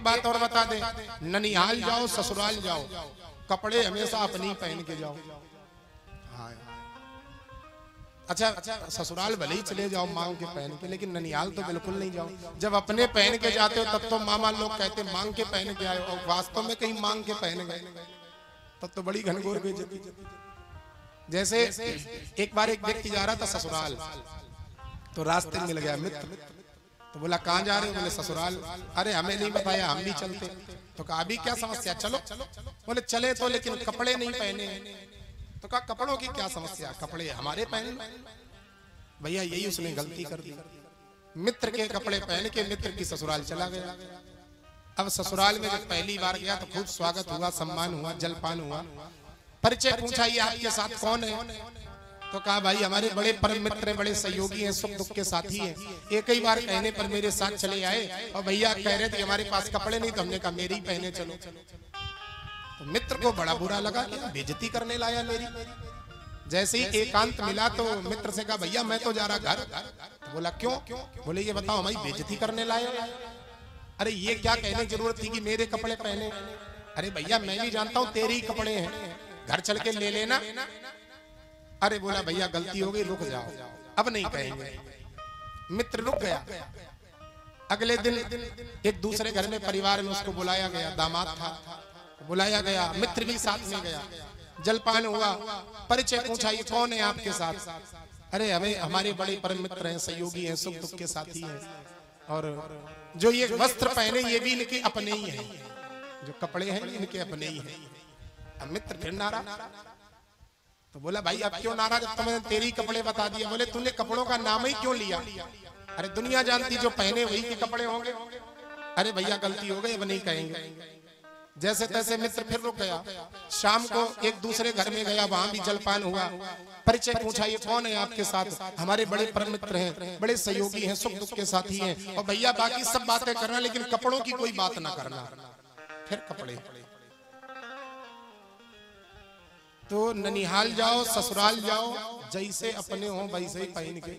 बात और बता दे, ननिहाल जाओ ससुराल जाओ, कपड़े हमेशा अपने ही पहन के जाओ। हाँ अच्छा, ससुराल भले ही चले जाओ मांग के पहन के, लेकिन ननिहाल तो बिल्कुल नहीं जाओ। जब अपने पहन के जाते हो तब तो मामा लोग कहते मांग के पहन के आए, और वास्तव में कहीं मांग के पहन गए तब तो बड़ी घनघोर बेइज्जती। जैसे एक बार एक व्यक्ति जा रहा था ससुराल, तो रास्ते में मिल गया मित्र, तो बोला कहाँ जा रहे हो? बोले ससुराल। अरे हमें नहीं बताया, हम भी चलते। तो कहा अभी क्या समस्या, चलो। बोले चले तो, लेकिन कपड़े नहीं पहने। तो कहा कपड़ों की क्या समस्या, कपड़े हमारे पहने। भैया यही उसने गलती कर दी, मित्र के कपड़े पहन के मित्र की ससुराल चला गया। अब ससुराल में जब पहली बार गया तो खूब स्वागत हुआ, सम्मान हुआ, जलपान हुआ, परिचय पूछा ये आपके साथ कौन है? तो कहा भाई हमारे बड़े परम मित्र, बड़े सहयोगी हैं, सुख दुख के साथी हैं, एक ही बार कहने पर मेरे साथ चले आए, और भैया कह रहे थे हमारे पास कपड़े नहीं, तो हमने कहा मेरी पहने चलो। तो मित्र को बड़ा बुरा लगा कि बेइज्जती करने लाया मेरी। जैसे ही एकांत मिला तो मित्र से कहा भैया मैं तो जा रहा घर। तो बोला क्यों? बोले ये बताओ हमारी बेइज्जती करने लाए। अरे ये क्या कहने की जरूरत थी कि मेरे कपड़े पहने? अरे भैया मैं भी जानता हूँ तेरे ही कपड़े हैं, घर चल के ले लेना। अरे बोला भैया गलती हो गई, रुक जाओ, अब नहीं कहेंगे। मित्र रुक गया। अगले दिन एक दूसरे घर में परिवार में उसको बुलाया गया, दामाद था, बुलाया गया, मित्र भी साथ में गया, जलपान हुआ, परिचय पूछा ये कौन है आपके साथ? अरे हमें हमारे बड़े परम मित्र हैं, सहयोगी हैं, सुख दुख के साथी हैं, और जो ये वस्त्र पहने ये भी इनके अपने ही हैं, जो कपड़े हैं इनके अपने ही हैं। अब मित्र फिर नाराज। तो बोला भाई अब क्यों नाराज, जब तुमने तेरी कपड़े बता दिए? बोले तूने कपड़ों का नाम ही क्यों लिया? अरे दुनिया जानती जो पहने वही के कपड़े होंगे। अरे भैया गलती हो गई, अब नहीं कहेंगे। जैसे तैसे मित्र फिर रुक गया। शाम को एक दूसरे घर में गया, वहां भी जलपान हुआ, परिचय पूछा ये कौन है आपके साथ? हमारे बड़े परम मित्र हैं, बड़े सहयोगी हैं, सुख दुख के साथी हैं, और भैया बाकी सब बातें करना लेकिन कपड़ों की कोई बात ना करना। फिर कपड़े। तो ननिहाल जाओ ससुराल जाओ, जैसे अपने हो वैसे ही पहन के